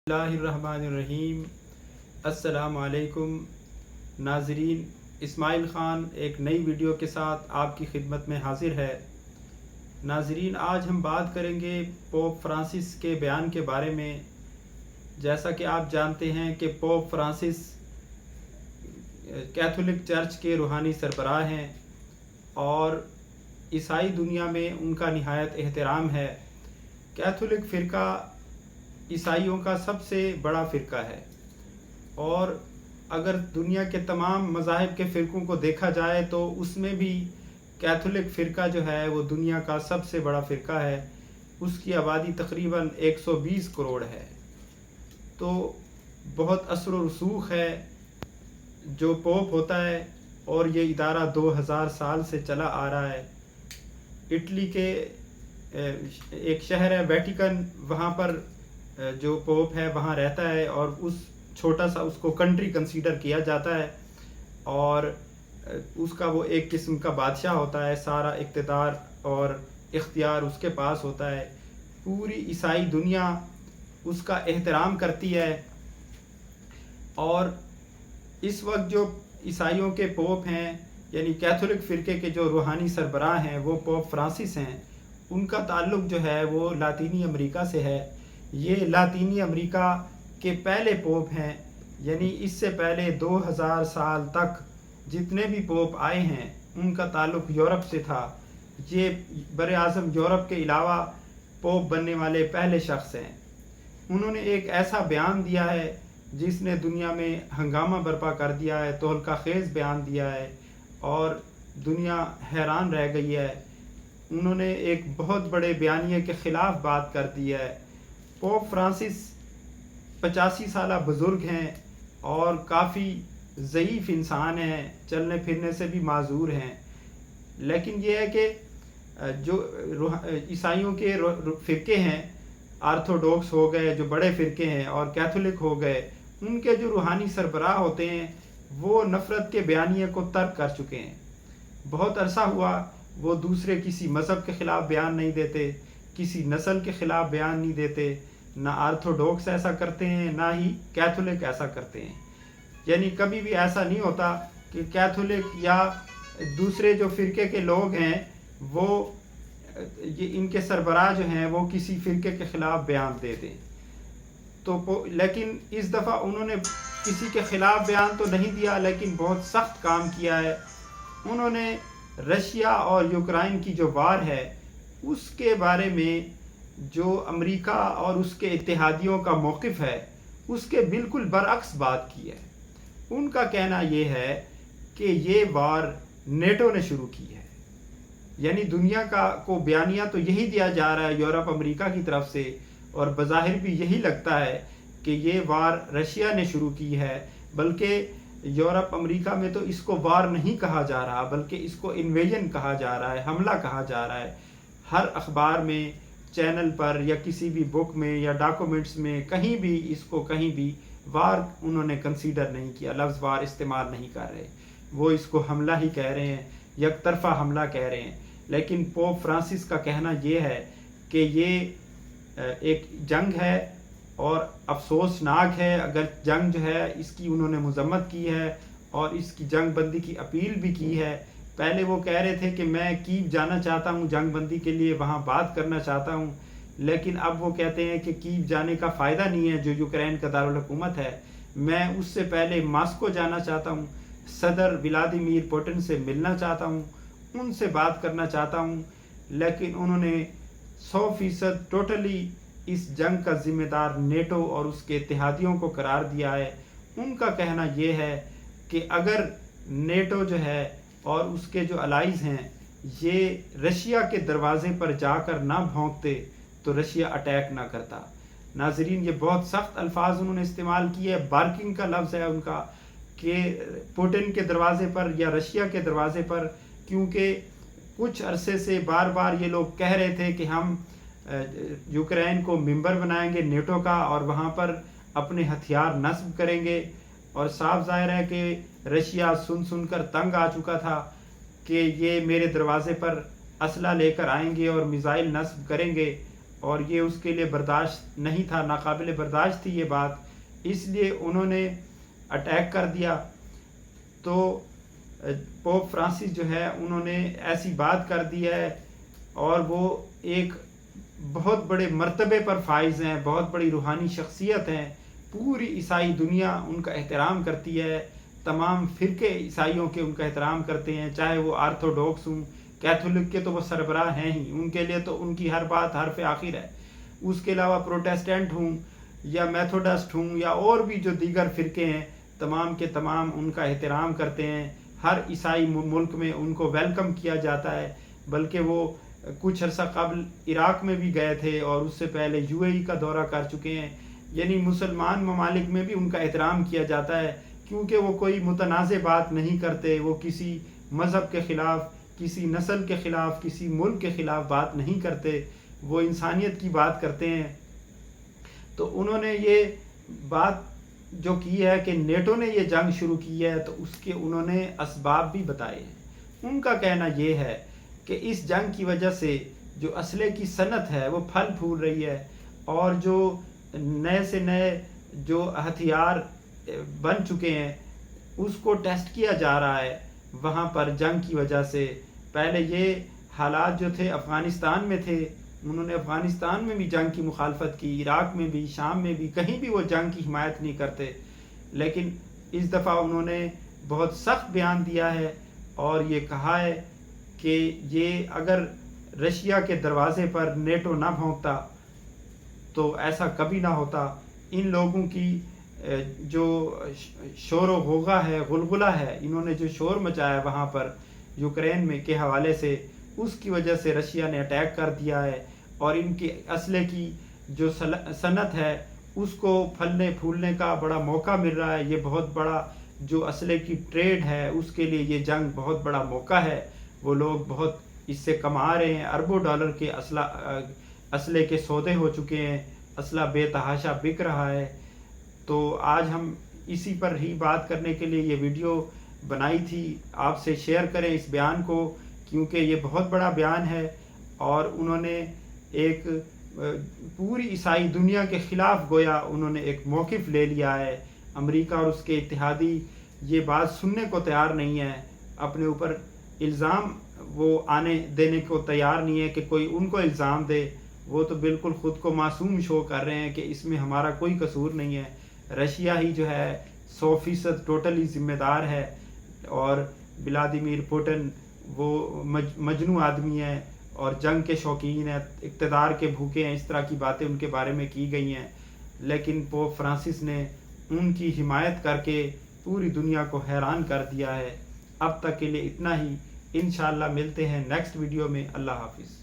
बिस्मिल्लाहिर्रहमानिर्रहीम। अस्सलाम वालेकुम नाज़रीन, इस्माइल ख़ान एक नई वीडियो के साथ आपकी खिदमत में हाज़िर है। नाज़रीन, आज हम बात करेंगे पोप फ्रांसिस के बयान के बारे में। जैसा कि आप जानते हैं कि पोप फ्रांसिस कैथोलिक चर्च के रूहानी सरबराह हैं और ईसाई दुनिया में उनका निहायत एहतराम है। कैथोलिक फ़िरका ईसाइयों का सबसे बड़ा फ़िरका है और अगर दुनिया के तमाम मज़ाहिब के फ़िरक़ों को देखा जाए तो उसमें भी कैथोलिक फ़िरका जो है वो दुनिया का सबसे बड़ा फ़िरका है। उसकी आबादी तकरीबन 120 करोड़ है, तो बहुत असर व रसूख है जो पोप होता है और ये इदारा 2000 साल से चला आ रहा है। इटली के एक शहर है वेटिकन, वहाँ पर जो पोप है वहाँ रहता है और उस छोटा सा उसको कंट्री कंसीडर किया जाता है और उसका वो एक किस्म का बादशाह होता है। सारा इक़्तिदार और इख्तियार उसके पास होता है। पूरी ईसाई दुनिया उसका एहतराम करती है और इस वक्त जो ईसाइयों के पोप हैं यानी कैथोलिक फ़िरके के जो रूहानी सरबराह हैं वो पोप फ्रांसिस हैं। उनका ताल्लुक़ जो है वो लातीनी अमेरिका से है। ये लातीनी अमेरिका के पहले पोप हैं, यानी इससे पहले 2000 साल तक जितने भी पोप आए हैं उनका ताल्लुक़ यूरोप से था। ये बरे आज़म यूरोप के अलावा पोप बनने वाले पहले शख्स हैं। उन्होंने एक ऐसा बयान दिया है जिसने दुनिया में हंगामा बर्पा कर दिया है, तहलका खेज़ बयान दिया है और दुनिया हैरान रह गई है। उन्होंने एक बहुत बड़े बयानिए के ख़िलाफ़ बात कर दी है। पोप फ्रांसिस 85 साला बुज़ुर्ग हैं और काफ़ी ज़ईफ़ इंसान हैं, चलने फिरने से भी माज़ूर हैं। लेकिन ये है कि जो ईसाइयों के फ़िरके हैं, आर्थोडॉक्स हो गए जो बड़े फ़िरके हैं और कैथोलिक हो गए, उनके जो रूहानी सरबराह होते हैं वो नफ़रत के बयानिए को तर्क कर चुके हैं। बहुत अरसा हुआ वो दूसरे किसी मज़हब के ख़िलाफ़ बयान नहीं देते, किसी नस्ल के ख़िलाफ़ बयान नहीं देते। ना आर्थोडॉक्स ऐसा करते हैं, ना ही कैथोलिक ऐसा करते हैं। यानी कभी भी ऐसा नहीं होता कि कैथोलिक या दूसरे जो फ़िरके के लोग हैं वो ये इनके सरबराह जो हैं वो किसी फ़िरके के ख़िलाफ़ बयान दे दें। तो लेकिन इस दफ़ा उन्होंने किसी के ख़िलाफ़ बयान तो नहीं दिया, लेकिन बहुत सख्त काम किया है। उन्होंने रशिया और यूक्रेन की जो वार है उसके बारे में जो अमेरिका और उसके इत्तेहादियों का मौक़िफ़ है उसके बिल्कुल बरअक्स बात की है। उनका कहना ये है कि ये वार नेटो ने शुरू की है। यानी दुनिया को बयानिया तो यही दिया जा रहा है यूरोप अमेरिका की तरफ से, और बज़ाहिर भी यही लगता है कि ये वार रशिया ने शुरू की है। बल्कि यूरोप अमेरिका में तो इसको वार नहीं कहा जा रहा, बल्कि इसको इन्वेजन कहा जा रहा है, हमला कहा जा रहा है। हर अखबार में, चैनल पर या किसी भी बुक में या डॉक्यूमेंट्स में कहीं भी इसको कहीं भी वार उन्होंने कंसीडर नहीं किया, लफ्ज़ वार इस्तेमाल नहीं कर रहे। वो इसको हमला ही कह रहे हैं, एक तरफ़ा हमला कह रहे हैं। लेकिन पोप फ्रांसिस का कहना ये है कि ये एक जंग है और अफसोसनाक है। अगर जंग जो है इसकी उन्होंने मज़म्मत की है और इसकी जंग बंदी की अपील भी की है। पहले वो कह रहे थे कि मैं कीव जाना चाहता हूँ जंग बंदी के लिए, वहाँ बात करना चाहता हूँ, लेकिन अब वो कहते हैं कि कीव जाने का फ़ायदा नहीं है जो यूक्रेन का दारुल हुकूमत है। मैं उससे पहले मॉस्को जाना चाहता हूँ, सदर व्लादिमीर पुतिन से मिलना चाहता हूँ, उनसे बात करना चाहता हूँ। लेकिन उन्होंने 100% टोटली इस जंग का ज़िम्मेदार नेटो और उसके इत्तेहादियों को करार दिया है। उनका कहना ये है कि अगर नेटो जो है और उसके जो अलाइज़ हैं ये रशिया के दरवाज़े पर जाकर ना भौंकते तो रशिया अटैक ना करता। नाज़रीन, ये बहुत सख्त अल्फाज उन्होंने इस्तेमाल किए। बार्किंग का लफ्ज़ है उनका कि पुतिन के दरवाज़े पर या रशिया के दरवाज़े पर, क्योंकि कुछ अरसे से बार बार ये लोग कह रहे थे कि हम यूक्रेन को मेंबर बनाएंगे नेटो का और वहाँ पर अपने हथियार नस्ब करेंगे। और साफ ज़ाहिर है कि रशिया सुनकर तंग आ चुका था कि ये मेरे दरवाज़े पर असला लेकर आएंगे और मिज़ाइल नस्ब करेंगे اور یہ اس کے لیے برداشت نہیں تھا، ناقابل برداشت تھی یہ بات، اس لیے انہوں نے اٹیک کر دیا۔ تو پوپ فرانسس جو ہے انہوں نے ایسی بات کر دی ہے، اور وہ ایک بہت بڑے مرتبے پر فائز ہیں، بہت بڑی روحانی شخصیت ہیں، پوری عیسائی دنیا ان کا احترام کرتی ہے، تمام فرقے عیسائیوں کے ان کا احترام کرتے ہیں، چاہے وہ آرتھوڈوکس ہوں، کیتھولک کے تو وہ سربراہ ہیں ہی، ان کے لیے تو ان کی ہر بات حرف آخر ہے۔ اس کے علاوہ پروٹیسٹنٹ ہوں یا میتھوڈسٹ ہوں یا اور بھی جو دیگر فرقے ہیں، تمام کے تمام ان کا احترام کرتے ہیں۔ ہر عیسائی ملک میں ان کو ویلکم کیا جاتا ہے، بلکہ وہ کچھ عرصہ قبل عراق میں بھی گئے تھے اور اس سے پہلے UAE کا دورہ کر چکے ہیں۔ یعنی مسلمان ممالک میں بھی ان کا احترام کیا جاتا ہے، کیونکہ وہ کوئی متنازع بات نہیں کرتے، وہ کسی مذہب کے خلاف، کسی نسل کے خلاف، کسی ملک کے خلاف بات نہیں کرتے، وہ انسانیت کی بات کرتے ہیں۔ تو انہوں نے یہ بات جو کی ہے کہ نیٹو نے یہ جنگ شروع کی ہے، تو اس کے انہوں نے اسباب بھی بتائے ہیں۔ ان کا کہنا یہ ہے کہ اس جنگ کی وجہ سے جو اسلحے کی صنعت ہے وہ پھل پھول رہی ہے، اور جو نئے سے نئے جو ہتھیار بن چکے ہیں اس کو ٹیسٹ کیا جا رہا ہے وہاں پر جنگ کی وجہ سے۔ پہلے یہ حالات جو تھے افغانستان میں تھے، انہوں نے افغانستان میں بھی جنگ کی مخالفت کی، عراق میں بھی، شام میں بھی، کہیں بھی وہ جنگ کی حمایت نہیں کرتے، لیکن اس دفعہ انہوں نے بہت سخت بیان دیا ہے اور یہ کہا ہے کہ یہ اگر رشیا کے دروازے پر نیٹو نہ بھونکتا تو ایسا کبھی نہ ہوتا۔ ان لوگوں کی جو شور و غوغا ہے، غلغلہ ہے، انہوں نے جو شور مچایا وہاں پر یوکرین میں کے حوالے سے، اس کی وجہ سے رشیا نے اٹیک کر دیا ہے، اور ان کے اسلحے کی جو صنعت ہے اس کو پھلنے پھولنے کا بڑا موقع مل رہا ہے۔ یہ بہت بڑا جو اسلحے کی ٹریڈ ہے اس کے لیے یہ جنگ بہت بڑا موقع ہے، وہ لوگ بہت اس سے کما رہے ہیں، اربوں ڈالر کے اسلحے کے سودے ہو چکے ہیں، اسلحہ بے تحاشا بک رہا ہے۔ تو آج ہم اسی پر ہی بات کرنے کے لیے یہ ویڈیو بنائی تھی، آپ سے شیئر کریں اس بیان کو، کیونکہ یہ بہت بڑا بیان ہے، اور انہوں نے ایک پوری عیسائی دنیا کے خلاف گویا انہوں نے ایک موقف لے لیا ہے۔ امریکہ اور اس کے اتحادی یہ بات سننے کو تیار نہیں ہے، اپنے اوپر الزام وہ آنے دینے کو تیار نہیں ہے کہ کوئی ان کو الزام دے، وہ تو بالکل خود کو معصوم شو کر رہے ہیں کہ اس میں ہمارا کوئی قصور نہیں ہے، رشیا ہی جو ہے 100% ٹوٹلی ذمہ دار ہے، اور ولادیمیر پوٹن وہ مجنون آدمی ہے اور جنگ کے شوقین ہیں، اقتدار کے بھوکے ہیں، اس طرح کی باتیں ان کے بارے میں کی گئی ہیں، لیکن پوپ فرانسس نے ان کی حمایت کر کے پوری دنیا کو حیران کر دیا ہے۔ اب تک کے لیے اتنا ہی، انشاءاللہ ملتے ہیں نیکسٹ ویڈیو میں۔ اللہ حافظ۔